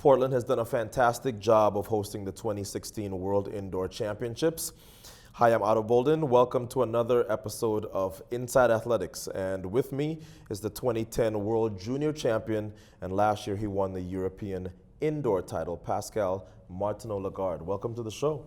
Portland has done a fantastic job of hosting the 2016 World Indoor Championships. Hi, I'm Otto Bolden. Welcome to another episode of Inside Athletics. And with me is the 2010 World Junior Champion, and last year he won the European Indoor title, Pascal Martinot-Lagarde. Welcome to the show.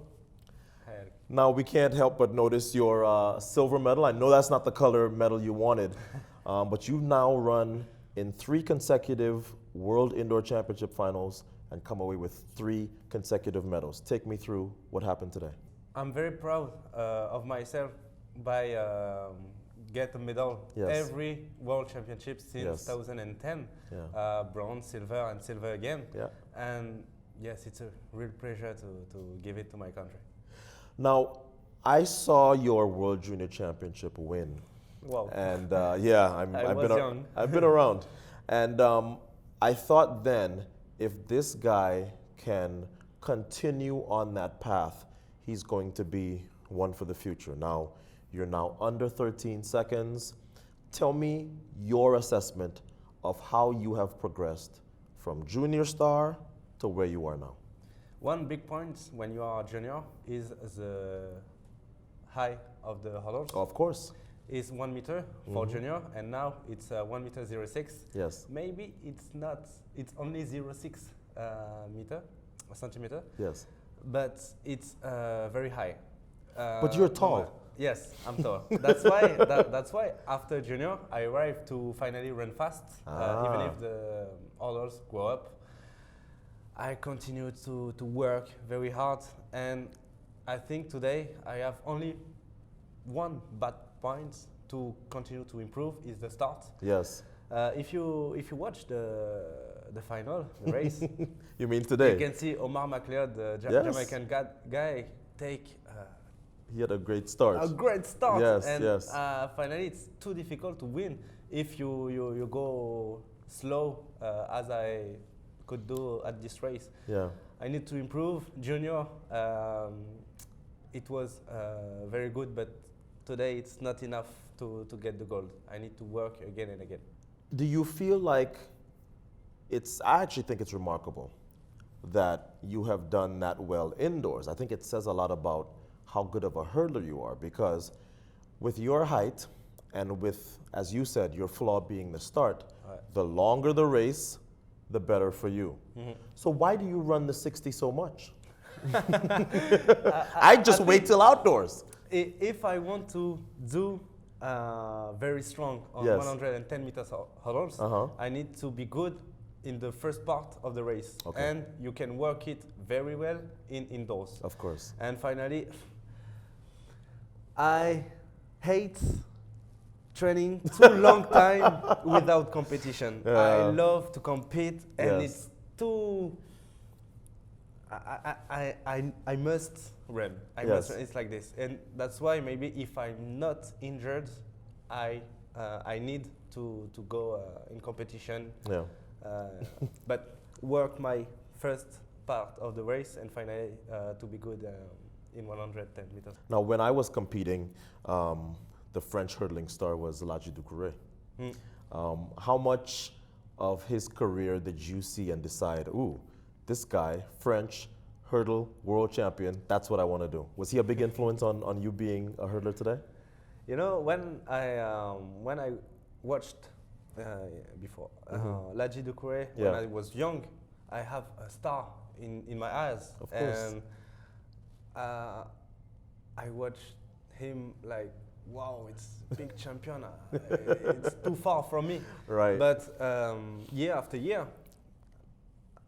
Hi. Now, we can't help but notice your silver medal. I know that's not the color medal you wanted, but you've now run in 3 consecutive World Indoor Championship finals and come away with 3 consecutive medals. Take me through what happened today. I'm very proud of myself by get a medal every World Championship since 2010. Bronze, silver, and silver again. And yes, it's a real pleasure to give it to my country. Now, I saw your World Junior Championship win. Wow. And I've been around. And I thought then, if this guy can continue on that path, he's going to be one for the future. Now, you're now under 13 seconds. Tell me your assessment of how you have progressed from junior star to where you are now. One big point when you are a junior is the height of the hurdles. Of course. Is 1 meter for junior, and now it's 1 meter 06. Yes. Maybe it's not. It's only 06 centimeter. Yes. But it's very high. But you're tall. Yes, I'm tall. That's why. That's why after junior, I arrived to finally run fast. Even if the others grow up, I continue to work very hard, and I think today I have only one bad point to continue to improve is the start. Yes. If you watch the final, the race, you mean today? you can see Omar Makram, the Jamaican guy, take. He had a great start. A great start. Yes, and yes. Finally, it's too difficult to win if you go slow as I could do at this race. Yeah. I need to improve. Junior, it was very good, but today it's not enough to get the gold. I need to work again and again. Do you feel like I actually think it's remarkable that you have done that well indoors. I think it says a lot about how good of a hurdler you are, because with your height and with, as you said, your flaw being the start, the longer the race, the better for you. So why do you run the 60 so much? I just wait till outdoors. If I want to do very strong on 110 meters hurdles, I need to be good in the first part of the race. And you can work it very well indoors. Of course. And finally, I hate training too long time without competition. I love to compete, and it's too. I must run. It's like this, and that's why maybe if I'm not injured, I need to go in competition. But work my first part of the race and finally to be good in 110 meters. Now, when I was competing, the French hurdling star was Ladji Doucouré. How much of his career did you see and decide, ooh, this guy, French, hurdle, world champion, that's what I want to do? Was he a big influence on you being a hurdler today? You know, when I watched before Ladji Doucouré, when I was young, I have a star in my eyes. Of course. And I watched him like, wow, it's big champion. It's too far from me. Right. But year after year,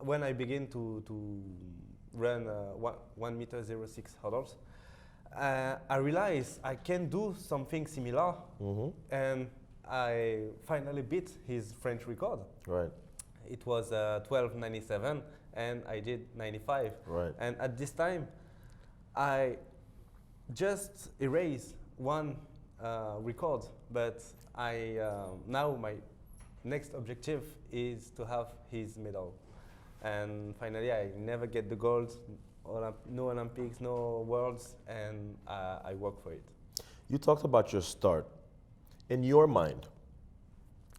when I begin to run 1 meter 06 hurdles, I realized I can do something similar, and I finally beat his French record. Right. It was 12:97, and I did 95. Right. And at this time, I just erased one record, but now my next objective is to have his medal. And finally, I never get the gold, no Olympics, no Worlds, and I work for it. You talked about your start. In your mind,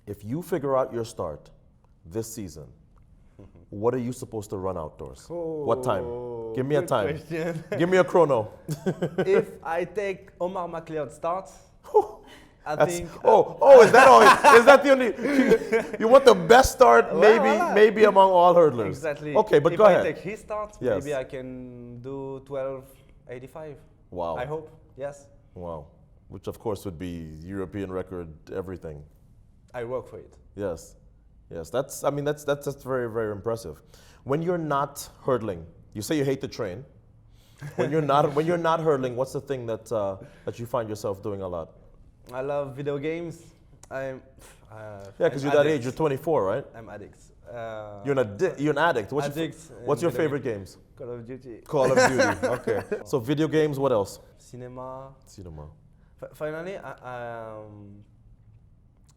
if you figure out your start this season, what are you supposed to run outdoors? Oh, what time? Give me a good time. question. Give me a chrono. If I take Omar Makram start, I think. Is that all? Is that the only? You want the best start, maybe among all hurdlers. Exactly. Okay, but go ahead. If I take his start, Yes. maybe I can do 12:85. Wow. I hope. Yes. Wow. Which of course would be European record, everything. I work for it. Yes. Yes. That's very, very impressive. When you're not hurdling, you say you hate to train. When you're not hurdling, what's the thing that you find yourself doing a lot? I love video games. Yeah, because you're that age. You're 24, right? I'm addict. You're an addict. What's your favorite games? Call of Duty. Call of Duty. Okay. So video games. What else? Cinema. Cinema. Finally,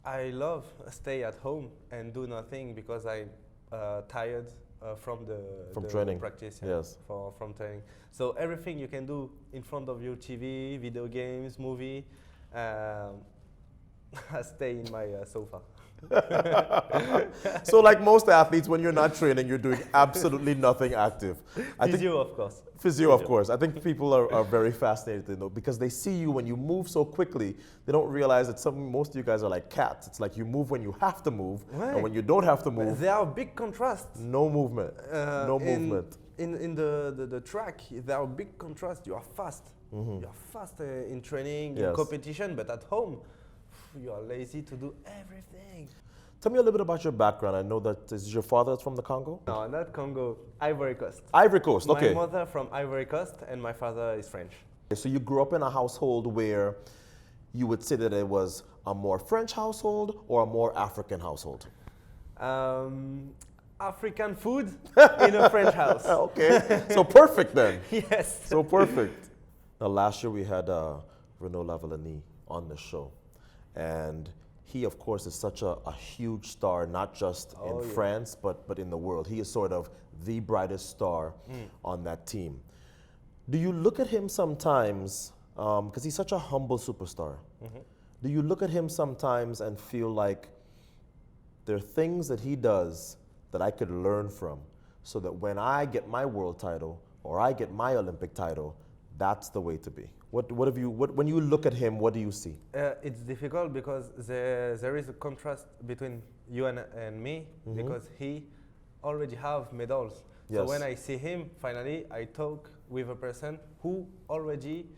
I love stay at home and do nothing because I'm tired from the training practice. Yes. From training. So everything you can do in front of your TV, video games, movie. I stay in my sofa. So like most athletes, when you're not training, you're doing absolutely nothing active. Physio, of course. Physio, of course. I think people are very fascinated, because they see you when you move so quickly, they don't realize that most of you guys are like cats. It's like you move when you have to move, right. And when you don't have to move. There are big contrasts. No movement. No movement. In the track, there are big contrasts. You are fast. Mm-hmm. You are fast in training, yes. In competition, but at home, you are lazy to do everything. Tell me a little bit about your background. I know that is your father from the Congo? No, not Congo. Ivory Coast. Ivory Coast, okay. My mother from Ivory Coast and my father is French. So you grew up in a household where you would say that it was a more French household or a more African household? African food in a French house. Okay, so perfect then. Yes. So perfect. Now last year we had Renaud Lavillenie on the show. And he, of course, is such a huge star, not just in France, but in the world. He is sort of the brightest star on that team. Do you look at him sometimes, because he's such a humble superstar, do you look at him sometimes and feel like there are things that he does that I could learn from, so that when I get my world title or I get my Olympic title, that's the way to be? When you look at him, what do you see? It's difficult because there is a contrast between you and me, because he already have medals. Yes. So when I see him, finally, I talk with a person who already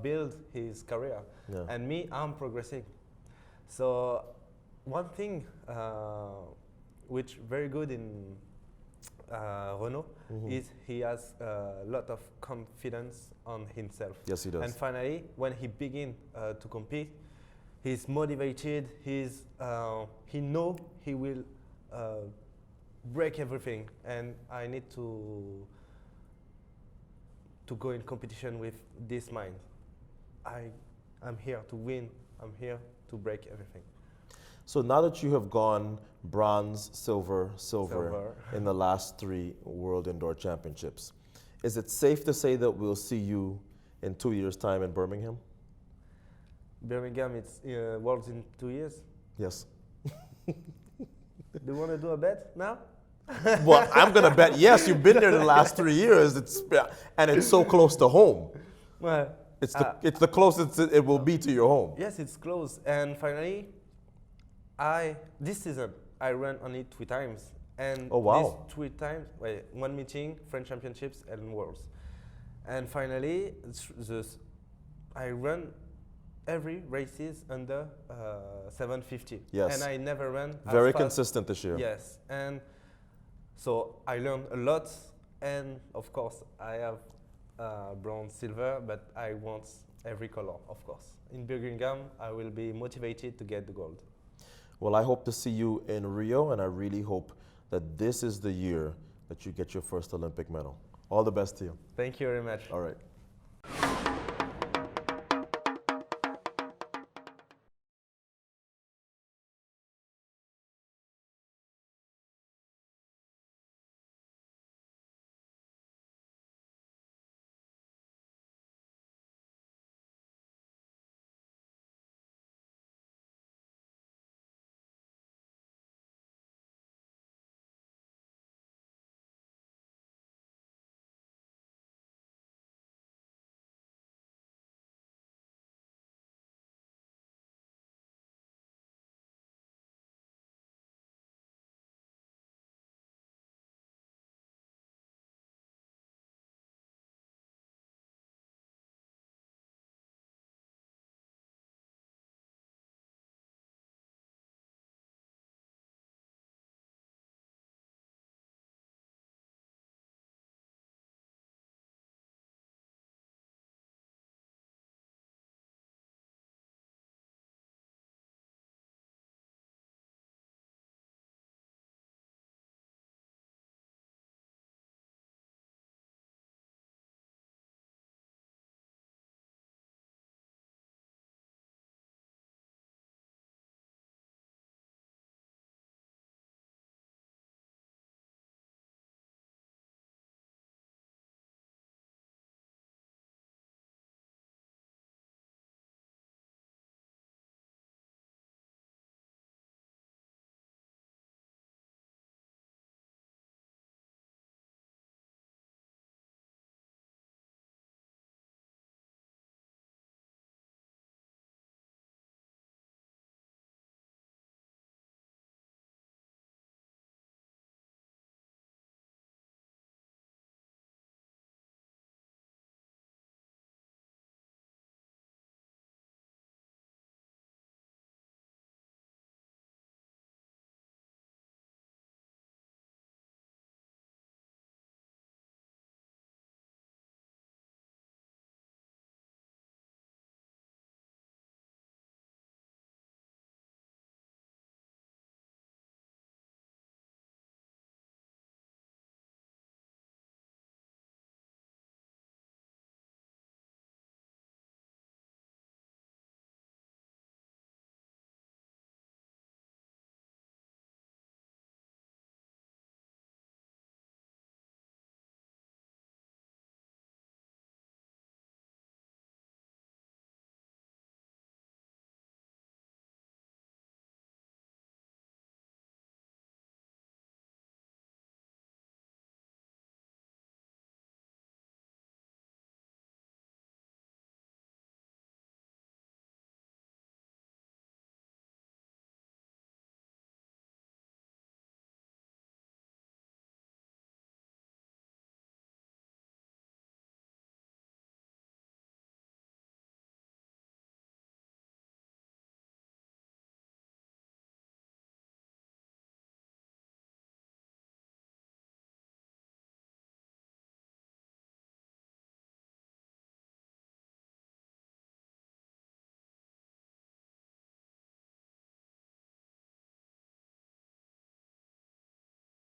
built his career. Yeah. And me, I'm progressing. So one thing which very good in Renaud is he has a lot of confidence on himself. Yes, he does. And finally, when he begin to compete, he's motivated. He know he will break everything, and I need to go in competition with this mind. I'm here to win. I'm here to break everything. So now that you have gone bronze, silver in the last 3 World Indoor Championships, is it safe to say that we'll see you in 2 years' time in Birmingham? Birmingham, it's Worlds in 2 years? Yes. Do you want to do a bet now? Well, I'm going to bet yes. You've been there the last 3 years, and it's so close to home. Well, it's the closest it will be to your home. Yes, it's close. And finally, this season, I ran only 3 times. And these 3 times, one meeting, French Championships and Worlds. And finally, I run every races under 750. Yes. And I never ran very consistent this year. Yes. And so I learned a lot. And of course, I have bronze, silver, but I want every color, of course. In Birmingham, I will be motivated to get the gold. Well, I hope to see you in Rio, and I really hope that this is the year that you get your first Olympic medal. All the best to you. Thank you very much. All right.